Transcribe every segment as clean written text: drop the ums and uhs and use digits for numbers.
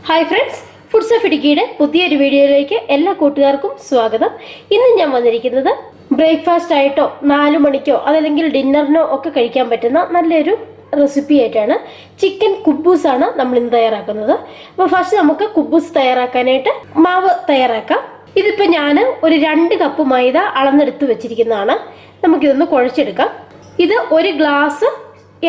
Hi friends, foods of ഇടുക്കിയുടെ പുതിയൊരു വീഡിയോയിലേക്ക് എല്ലാ കൂട്ടുകാർക്കും സ്വാഗതം. ഇന്ന് ഞാൻ വന്നിരിക്കുന്നത് ബ്രേക്ക്ഫാസ്റ്റ് ആയിട്ടോ 4 മണിക്കോ അതല്ലെങ്കിൽ ഡിന്നറിനോ ഒക്കെ കഴിക്കാൻ പറ്റുന്ന നല്ലൊരു റെസിപ്പി ആയിട്ടാണ്. ചിക്കൻ കുബൂസ് ആണ് നമ്മൾ ഇന്ന് തയ്യാറാക്കുന്നത്. അപ്പോൾ ഫസ്റ്റ് നമുക്ക് കുബൂസ് തയ്യാറാക്കാനായിട്ട് മാവ് തയ്യാറാക്കാം. ഇതിപ്പോൾ ഞാൻ ഒരു 2 കപ്പ് മൈദ അളന്നെടുത്ത് വെച്ചിരിക്കുന്നതാണ്. നമുക്കിതൊന്ന് കുഴച്ചെടുക്കാം. ഇത് 1 ഗ്ലാസ്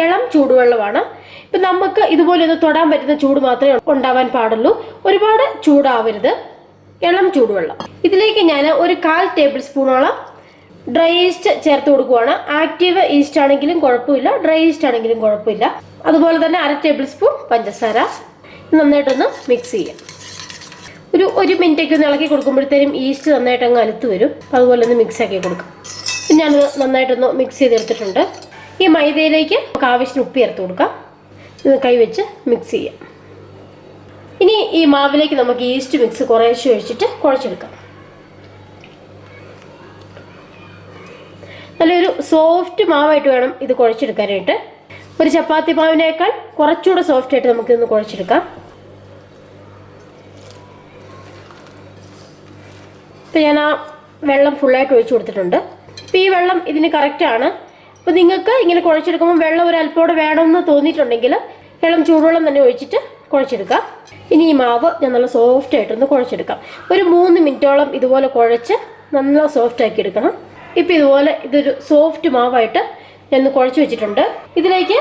ഇളം ചൂടുവെള്ളമാണ്. ഇപ്പം നമുക്ക് ഇതുപോലെ ഒന്ന് തൊടാൻ പറ്റുന്ന ചൂട് മാത്രമേ ഉണ്ടാവാൻ പാടുള്ളൂ. ഒരുപാട് ചൂടാവരുത്, ഇളം ചൂടുവെള്ളം. ഇതിലേക്ക് ഞാൻ ഒരു 1/4 ടേബിൾ സ്പൂണോളം ഡ്രൈ ഈസ്റ്റ് ചേർത്ത് കൊടുക്കുവാണ്. ആക്റ്റീവ് ഈസ്റ്റ് ആണെങ്കിലും കുഴപ്പമില്ല, ഡ്രൈ ഈസ്റ്റ് ആണെങ്കിലും കുഴപ്പമില്ല. അതുപോലെ തന്നെ 1/2 ടേബിൾ സ്പൂൺ പഞ്ചസാര. നന്നായിട്ടൊന്ന് മിക്സ് ചെയ്യാം. ഒരു 1 മിനിറ്റൊക്കെ ഒന്ന് ഇളക്കി കൊടുക്കുമ്പോഴത്തേനും ഈസ്റ്റ് നന്നായിട്ട് അങ്ങ് അലുത്ത് വരും. അതുപോലെ ഒന്ന് മിക്സ് ആക്കി കൊടുക്കും. ഞാനത് നന്നായിട്ടൊന്ന് മിക്സ് ചെയ്തെടുത്തിട്ടുണ്ട്. ഈ മൈദയിലേക്ക് നമുക്ക് ആവശ്യത്തിന് ഉപ്പ് ചേർത്ത് കൊടുക്കാം. ഇത് കൈവച്ച് മിക്സ് ചെയ്യാം. ഇനി ഈ മാവിലേക്ക് നമുക്ക് ഈസ്റ്റ് മിക്സ് കുറേശ്ശെ ഒഴിച്ചിട്ട് കുഴച്ചെടുക്കാം. നല്ലൊരു സോഫ്റ്റ് മാവായിട്ട് വേണം ഇത് കുഴച്ചെടുക്കാനായിട്ട്. ഒരു ചപ്പാത്തി മാവിനേക്കാൾ കുറച്ചുകൂടെ സോഫ്റ്റ് ആയിട്ട് നമുക്കിതൊന്ന് കുഴച്ചെടുക്കാം. ഇപ്പം ഞാൻ ആ വെള്ളം ഫുള്ളായിട്ട് ഒഴിച്ചു കൊടുത്തിട്ടുണ്ട്. ഇപ്പം ഈ വെള്ളം ഇതിന് കറക്റ്റാണ്. അപ്പോൾ നിങ്ങൾക്ക് ഇങ്ങനെ കുഴച്ചെടുക്കുമ്പോൾ വെള്ളം ഒരു അല്പോടെ വേണമെന്ന് തോന്നിയിട്ടുണ്ടെങ്കിൽ വെള്ളം ചൂടുവെള്ളം തന്നെ ഒഴിച്ചിട്ട് കുഴച്ചെടുക്കാം. ഇനി ഈ മാവ് ഞാൻ നല്ല സോഫ്റ്റ് ആയിട്ടൊന്ന് കുഴച്ചെടുക്കാം. ഒരു 3 മിനിറ്റോളം ഇതുപോലെ കുഴച്ച് നല്ല സോഫ്റ്റ് ആക്കി എടുക്കണം. ഇപ്പം ഇതുപോലെ ഇതൊരു സോഫ്റ്റ് മാവായിട്ട് ഞാൻ കുഴച്ച് വെച്ചിട്ടുണ്ട്. ഇതിലേക്ക്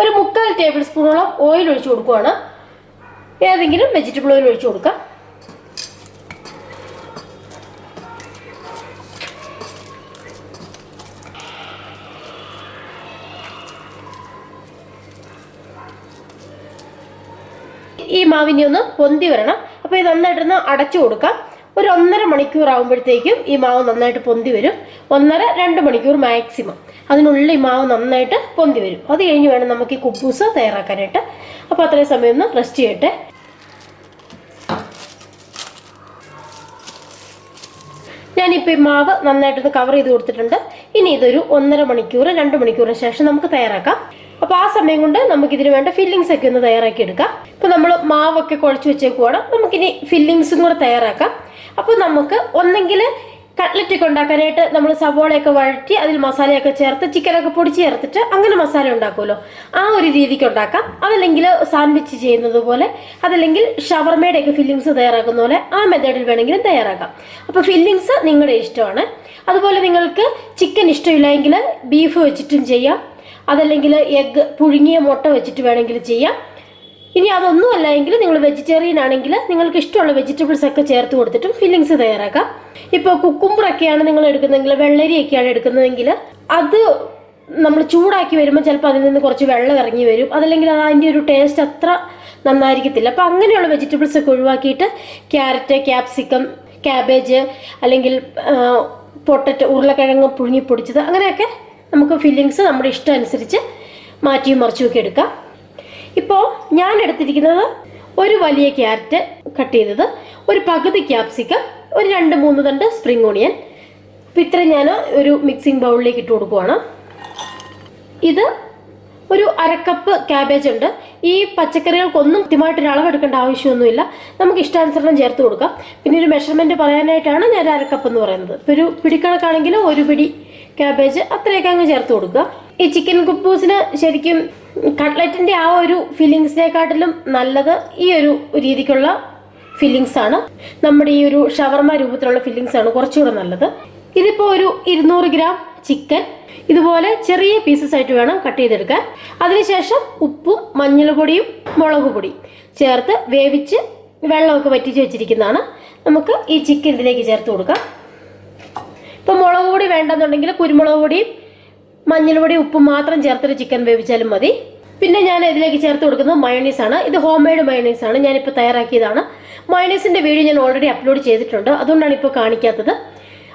ഒരു 3/4 ടേബിൾ സ്പൂണോളം ഓയിൽ ഒഴിച്ച് കൊടുക്കുകയാണ്. ഏതെങ്കിലും വെജിറ്റബിൾ ഓയിൽ ഒഴിച്ച് കൊടുക്കാം. ഈ മാവിനെ ഒന്ന് പൊന്തി വരണം. അപ്പോൾ ഇത് നന്നായിട്ടൊന്ന് അടച്ചു കൊടുക്കാം. ഒരു 1.5 മണിക്കൂർ ആകുമ്പോഴത്തേക്കും ഈ മാവ് നന്നായിട്ട് പൊന്തി വരും. 1.5-2 മണിക്കൂർ മാക്സിമം. അതിനുള്ളിൽ ഈ മാവ് നന്നായിട്ട് പൊന്തി വരും. അത് കഴിഞ്ഞ് വേണം നമുക്ക് ഈ കുബൂസ് തയ്യാറാക്കാനായിട്ട്. അപ്പോൾ അത്രയും സമയം ഒന്ന് റെസ്റ്റ് ചെയ്യട്ടെ. ഞാനിപ്പോൾ ഈ മാവ് നന്നായിട്ടൊന്ന് കവർ ചെയ്ത് കൊടുത്തിട്ടുണ്ട്. ഇനി ഇതൊരു 1.5 മണിക്കൂർ 2 മണിക്കൂറിന് ശേഷം നമുക്ക് തയ്യാറാക്കാം. അപ്പോൾ ആ സമയം കൊണ്ട് നമുക്കിതിന് വേണ്ട ഫില്ലിങ്സ് ഒക്കെ ഒന്ന് തയ്യാറാക്കി എടുക്കാം. ഇപ്പോൾ നമ്മൾ മാവൊക്കെ കുഴച്ച് വെച്ചേക്കുവാണ്. നമുക്കിനി ഫില്ലിങ്സും കൂടെ തയ്യാറാക്കാം. അപ്പോൾ നമുക്ക് ഒന്നെങ്കിൽ കട്ട്ലറ്റ് ഒക്കെ ഉണ്ടാക്കാനായിട്ട് നമ്മൾ സവോളയൊക്കെ വഴറ്റി അതിൽ മസാലയൊക്കെ ചേർത്ത് ചിക്കനൊക്കെ പൊടിച്ച് ചേർത്തിട്ട് അങ്ങനെ മസാല ഉണ്ടാക്കുമല്ലോ, ആ ഒരു രീതിക്ക് ഉണ്ടാക്കാം. അതല്ലെങ്കിൽ സാൻഡ്വിച്ച് ചെയ്യുന്നത് പോലെ, അതല്ലെങ്കിൽ ഷവർമയുടെ ഒക്കെ ഫില്ലിങ്സ് തയ്യാറാക്കുന്ന പോലെ ആ മെത്തേഡിൽ വേണമെങ്കിലും തയ്യാറാക്കാം. അപ്പോൾ ഫില്ലിങ്സ് നിങ്ങളുടെ ഇഷ്ടമാണ്. അതുപോലെ നിങ്ങൾക്ക് ചിക്കൻ ഇഷ്ടമില്ലെങ്കിൽ ബീഫ് വെച്ചിട്ടും ചെയ്യാം. അതല്ലെങ്കിൽ എഗ്ഗ് പുഴുങ്ങിയ മുട്ട വെച്ചിട്ട് വേണമെങ്കിൽ ചെയ്യാം. ഇനി അതൊന്നും അല്ല എങ്കിൽ നിങ്ങൾ വെജിറ്റേറിയൻ ആണെങ്കിൽ നിങ്ങൾക്ക് ഇഷ്ടമുള്ള വെജിറ്റബിൾസ് ഒക്കെ ചേർത്ത് കൊടുത്തിട്ടും ഫില്ലിങ്സ് തയ്യാറാക്കാം. ഇപ്പോൾ കുക്കുംബറൊക്കെയാണ് നിങ്ങൾ എടുക്കുന്നതെങ്കിൽ, വെള്ളരിയൊക്കെയാണ് എടുക്കുന്നതെങ്കിൽ അത് നമ്മൾ ചൂടാക്കി വരുമ്പോൾ ചിലപ്പോൾ അതിൽ നിന്ന് കുറച്ച് വെള്ളം ഇറങ്ങി വരും. അതല്ലെങ്കിൽ അതിൻ്റെ ഒരു ടേസ്റ്റ് അത്ര നന്നായിരിക്കത്തില്ല. അപ്പോൾ അങ്ങനെയുള്ള വെജിറ്റബിൾസ് ഒക്കെ ഒഴിവാക്കിയിട്ട് ക്യാരറ്റ്, ക്യാപ്സിക്കം, കാബേജ് അല്ലെങ്കിൽ പൊട്ടറ്റോ, ഉരുളക്കിഴങ്ങ് പുഴുങ്ങി പൊടിച്ചത്, അങ്ങനെയൊക്കെ നമുക്ക് ഫില്ലിങ്സ് നമ്മുടെ ഇഷ്ടം അനുസരിച്ച് മാറ്റിയും മറിച്ചുമൊക്കെ എടുക്കാം. ഇപ്പോൾ ഞാൻ എടുത്തിരിക്കുന്നത് ഒരു വലിയ ക്യാരറ്റ് കട്ട് ചെയ്തത്, ഒരു പകുതി ക്യാപ്സിക്കം, ഒരു 2-3 തണ്ട് സ്പ്രിംഗ് ഓണിയൻ. അപ്പോൾ ഇത്രയും ഞാൻ ഒരു മിക്സിംഗ് ബൗളിലേക്ക് ഇട്ട് കൊടുക്കുവാണ്. ഇത് ഒരു 1/2 കപ്പ് കാബേജ് ഉണ്ട്. ഈ പച്ചക്കറികൾക്കൊന്നും കൃത്യമായിട്ടൊരു അളവെടുക്കേണ്ട ആവശ്യമൊന്നുമില്ല. നമുക്ക് ഇഷ്ടാനുസരണം ചേർത്ത് കൊടുക്കാം. പിന്നെ ഒരു മെഷർമെൻറ്റ് പറയാനായിട്ടാണ് ഞാൻ 1/2 കപ്പ് എന്ന് പറയുന്നത്. ഇപ്പോൾ ഒരു പിടിക്കണക്കാണെങ്കിൽ 1 പിടി കാബേജ് അത്രയൊക്കെ അങ്ങ് ചേർത്ത് കൊടുക്കുക. ഈ ചിക്കൻ കുബൂസിന് ശരിക്കും കട്ട്ലറ്റിൻ്റെ ആ ഒരു ഫില്ലിങ്സിനെക്കാട്ടിലും നല്ലത് ഈ ഒരു രീതിക്കുള്ള ഫില്ലിങ്സ് ആണ്. നമ്മുടെ ഈ ഒരു ഷവർമ രൂപത്തിലുള്ള ഫില്ലിങ്സ് ആണ് കുറച്ചുകൂടെ നല്ലത്. ഇതിപ്പോൾ ഒരു 200 ഗ്രാം ചിക്കൻ ഇതുപോലെ ചെറിയ പീസസ് ആയിട്ട് വേണം കട്ട് ചെയ്തെടുക്കാൻ. അതിനുശേഷം ഉപ്പും മഞ്ഞൾപ്പൊടിയും മുളക് പൊടിയും ചേർത്ത് വേവിച്ച് വെള്ളമൊക്കെ വറ്റിച്ച് വെച്ചിരിക്കുന്നതാണ്. നമുക്ക് ഈ ചിക്കൻ ഇതിലേക്ക് ചേർത്ത് കൊടുക്കാം. ഇപ്പോൾ മുളക് പൊടി വേണ്ടെന്നുണ്ടെങ്കിൽ കുരുമുളക് പൊടിയും മഞ്ഞൾപ്പൊടിയും ഉപ്പും മാത്രം ചേർത്തിട്ട് ചിക്കൻ വേവിച്ചാലും മതി. പിന്നെ ഞാൻ ഇതിലേക്ക് ചേർത്ത് കൊടുക്കുന്നത് മയോണൈസ് ആണ്. ഇത് ഹോം മെയ്ഡ് മയോണൈസ് ആണ്, ഞാനിപ്പോൾ തയ്യാറാക്കിയതാണ്. മയോണൈസിൻ്റെ വീഡിയോ ഞാൻ ഓൾറെഡി അപ്ലോഡ് ചെയ്തിട്ടുണ്ട്, അതുകൊണ്ടാണ് ഇപ്പോൾ കാണിക്കാത്തത്.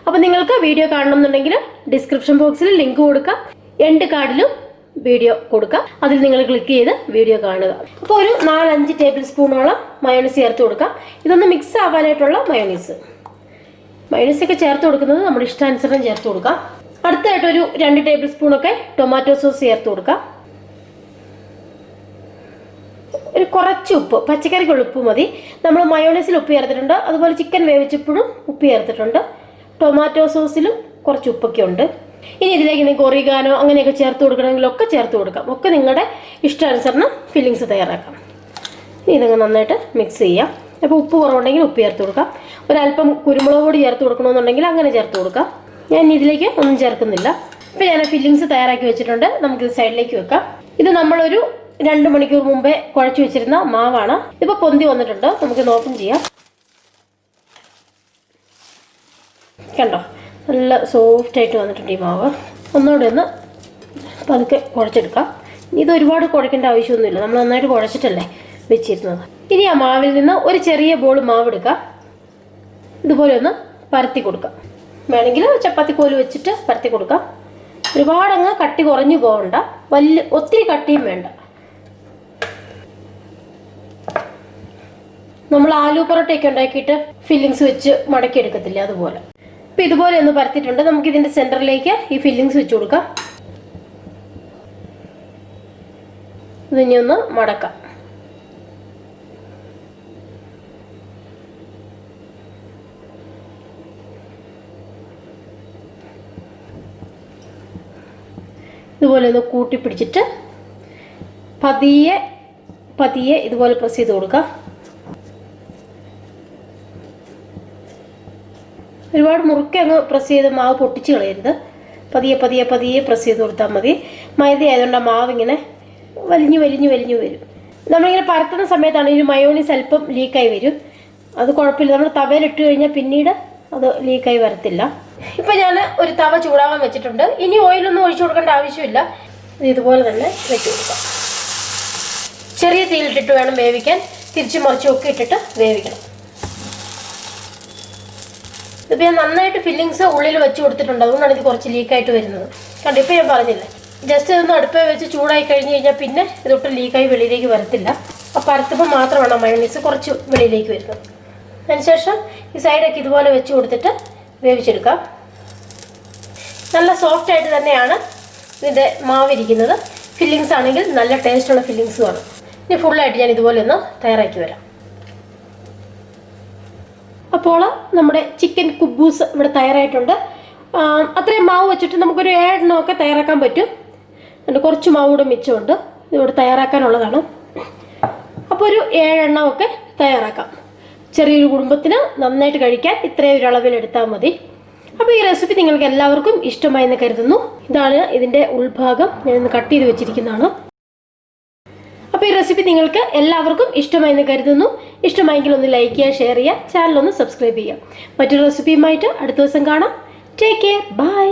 അപ്പോൾ നിങ്ങൾക്ക് വീഡിയോ കാണണമെന്നുണ്ടെങ്കിൽ ഡിസ്ക്രിപ്ഷൻ ബോക്സിൽ ലിങ്ക് കൊടുക്കാം, എൻഡ് കാർഡിലും വീഡിയോ കൊടുക്കാം. അതിൽ നിങ്ങൾ ക്ലിക്ക് ചെയ്ത് വീഡിയോ കാണുക. അപ്പോൾ ഒരു 4-5 ടേബിൾ സ്പൂണോളം മയോണൈസ് ചേർത്ത് കൊടുക്കാം. ഇതൊന്ന് മിക്സ് ആവാനായിട്ടുള്ള മയോണൈസ് ഒക്കെ ചേർത്ത് കൊടുക്കുന്നത് നമ്മുടെ ഇഷ്ടാനുസരണം ചേർത്ത് കൊടുക്കാം. അടുത്തായിട്ടൊരു 2 ടേബിൾ സ്പൂണൊക്കെ ടൊമാറ്റോ സോസ് ചേർത്ത് കൊടുക്കാം. ഒരു കുറച്ച് ഉപ്പ്, പച്ചക്കറിക്കുള്ള ഉപ്പ് മതി. നമ്മൾ മയോണൈസിൽ ഉപ്പ് ചേർത്തിട്ടുണ്ട്, അതുപോലെ ചിക്കൻ വേവിച്ചപ്പോഴും ഉപ്പ് ചേർത്തിട്ടുണ്ട്. ടൊമാറ്റോ സോസിലും കുറച്ച് ഉപ്പൊക്കെ ഉണ്ട്. ഇനി ഇതിലേക്ക് നിങ്ങൾക്ക് ഒറിഗാനോ അങ്ങനെയൊക്കെ ചേർത്ത് കൊടുക്കണമെങ്കിലൊക്കെ ചേർത്ത് കൊടുക്കാം. ഒക്കെ നിങ്ങളുടെ ഇഷ്ടാനുസരണം ഫില്ലിങ്സ് തയ്യാറാക്കാം. ഇതങ്ങ് നന്നായിട്ട് മിക്സ് ചെയ്യാം. അപ്പോൾ ഉപ്പ് കുറവുണ്ടെങ്കിൽ ഉപ്പ് ചേർത്ത് കൊടുക്കാം. ഒരല്പം കുരുമുളക് പൊടി ചേർത്ത് കൊടുക്കണമെന്നുണ്ടെങ്കിൽ അങ്ങനെ ചേർത്ത് കൊടുക്കാം. ഞാൻ ഇതിലേക്ക് ഒന്നും ചേർക്കുന്നില്ല. ഇപ്പോൾ ഞാൻ ഫില്ലിങ്സ് തയ്യാറാക്കി വെച്ചിട്ടുണ്ട്. നമുക്കിത് സൈഡിലേക്ക് വെക്കാം. ഇത് നമ്മളൊരു 2 മണിക്കൂർ മുമ്പേ കുഴച്ച് വെച്ചിരുന്ന മാവാണ്. ഇപ്പോൾ പൊന്തി വന്നിട്ടുണ്ട്. നമുക്കിത് ഓപ്പൺ ചെയ്യാം. കണ്ടോ, നല്ല സോഫ്റ്റായിട്ട് വന്നിട്ടുണ്ട് ഈ മാവ്. ഒന്നുകൂടെ ഒന്ന് പതുക്കെ കുഴച്ചെടുക്കാം. ഇത് ഒരുപാട് കുഴക്കേണ്ട ആവശ്യമൊന്നുമില്ല, നമ്മൾ നന്നായിട്ട് കുഴച്ചിട്ടല്ലേ വെച്ചിരുന്നത്. ഇനി ആ മാവിൽ നിന്ന് ഒരു ചെറിയ ബോൾ മാവ് എടുക്കാം. ഇതുപോലെ ഒന്ന് പരത്തി കൊടുക്കാം. വേണമെങ്കിൽ ചപ്പാത്തി കോല് വെച്ചിട്ട് പരത്തി കൊടുക്കാം. ഒരുപാടങ്ങ് കട്ടി കുറഞ്ഞു പോകണ്ട, ഒത്തിരി കട്ടിയും വേണ്ട. നമ്മൾ ആലു പൊറോട്ടയൊക്കെ ഉണ്ടാക്കിയിട്ട് ഫില്ലിങ്സ് വെച്ച് മടക്കി എടുക്കത്തില്ല, അതുപോലെ. ഇപ്പം ഇതുപോലെ ഒന്ന് പരത്തിയിട്ടുണ്ട്. നമുക്ക് ഇതിൻ്റെ സെൻറ്ററിലേക്ക് ഈ ഫില്ലിങ്സ് വെച്ച് കൊടുക്കാം. ഇതിനി ഒന്ന് മടക്കാം. ഇതുപോലെ ഒന്ന് കൂട്ടി പിടിച്ചിട്ട് പതിയെ പതിയെ ഇതുപോലെ പ്രസ് ചെയ്ത് കൊടുക്കുക. ഒരുപാട് മുറുക്കെ അങ്ങ് പ്രസ് ചെയ്ത് മാവ് പൊട്ടിച്ച് കളയരുത്. പതിയെ പതിയെ പതിയെ പ്രസ് ചെയ്ത് കൊടുത്താൽ മതി. മൈദ ആയതുകൊണ്ട് ആ മാവ് ഇങ്ങനെ വലിഞ്ഞു വലിഞ്ഞു വലിഞ്ഞു വരും. നമ്മളിങ്ങനെ പരത്തുന്ന സമയത്താണ് ഈ മയോണൈസ് അല്പം ലീക്കായി വരും. അത് കുഴപ്പമില്ല, നമ്മൾ തവയിലിട്ട് കഴിഞ്ഞാൽ പിന്നീട് അത് ലീക്കായി വരത്തില്ല. ഇപ്പം ഞാൻ ഒരു തവ ചൂടാവാൻ വെച്ചിട്ടുണ്ട്. ഇനി ഓയിലൊന്നും ഒഴിച്ചു കൊടുക്കേണ്ട ആവശ്യമില്ല. ഇതുപോലെ തന്നെ വെച്ച് കൊടുക്കാം. ചെറിയ തീയിലിട്ടിട്ട് വേണം വേവിക്കാൻ. തിരിച്ചും മറിച്ചും ഒക്കെ ഇട്ടിട്ട് വേവിക്കണം. ഇതിപ്പോൾ ഞാൻ നന്നായിട്ട് ഫില്ലിങ്സ് ഉള്ളിൽ വെച്ച് കൊടുത്തിട്ടുണ്ട്, അതുകൊണ്ടാണ് ഇത് കുറച്ച് ലീക്കായിട്ട് വരുന്നത്. കണ്ടോ, ഇപ്പോൾ ഞാൻ പറഞ്ഞില്ലേ, ജസ്റ്റ് ഇതൊന്ന് അടുപ്പേ വെച്ച് ചൂടായി കഴിഞ്ഞ് കഴിഞ്ഞാൽ പിന്നെ ഇതൊട്ടും ലീക്കായി വെളിയിലേക്ക് വരത്തില്ല. അപ്പോൾ പരത്തുമ്പോൾ മാത്രമാണ് മയോണൈസ് കുറച്ച് വെളിയിലേക്ക് വരുന്നത്. അതിനുശേഷം ഈ സൈഡൊക്കെ ഇതുപോലെ വെച്ച് കൊടുത്തിട്ട് വേവിച്ചെടുക്കാം. നല്ല സോഫ്റ്റായിട്ട് തന്നെയാണ് ഇതിൻ്റെ മാവിരിക്കുന്നത്. ഫില്ലിങ്സ് ആണെങ്കിൽ നല്ല ടേസ്റ്റുള്ള ഫില്ലിങ്സുമാണ്. ഇനി ഫുള്ളായിട്ട് ഞാൻ ഇതുപോലെ ഒന്ന് തയ്യാറാക്കി വരാം. അപ്പോൾ നമ്മുടെ ചിക്കൻ കുബൂസ് ഇവിടെ തയ്യാറായിട്ടുണ്ട്. അത്രയും മാവ് വെച്ചിട്ട് നമുക്കൊരു 7 എണ്ണമൊക്കെ തയ്യാറാക്കാൻ പറ്റും. അതിൻ്റെ കുറച്ച് മാവ് കൂടെ മിച്ചമുണ്ട്, ഇതിവിടെ തയ്യാറാക്കാനുള്ളതാണ്. അപ്പോൾ ഒരു 7 എണ്ണമൊക്കെ തയ്യാറാക്കാം. ചെറിയൊരു കുടുംബത്തിന് നന്നായിട്ട് കഴിക്കാൻ ഇത്രയും ഒരു അളവിലെടുത്താൽ മതി. അപ്പോൾ ഈ റെസിപ്പി നിങ്ങൾക്ക് എല്ലാവർക്കും ഇഷ്ടമായെന്ന് കരുതുന്നു. ഇതാണ് ഇതിൻ്റെ ഉൾഭാഗം, ഞാനിന്ന് കട്ട് ചെയ്ത് വെച്ചിരിക്കുന്നതാണ്. അപ്പോൾ ഈ റെസിപ്പി നിങ്ങൾക്ക് എല്ലാവർക്കും ഇഷ്ടമായെന്ന് കരുതുന്നു. ഇഷ്ടമായെങ്കിൽ ഒന്ന് ലൈക്ക് ചെയ്യുക, ഷെയർ ചെയ്യുക, ചാനൽ ഒന്ന് സബ്സ്ക്രൈബ് ചെയ്യുക. മറ്റൊരു റെസിപ്പിയുമായിട്ട് അടുത്ത ദിവസം കാണാം. Take care, by.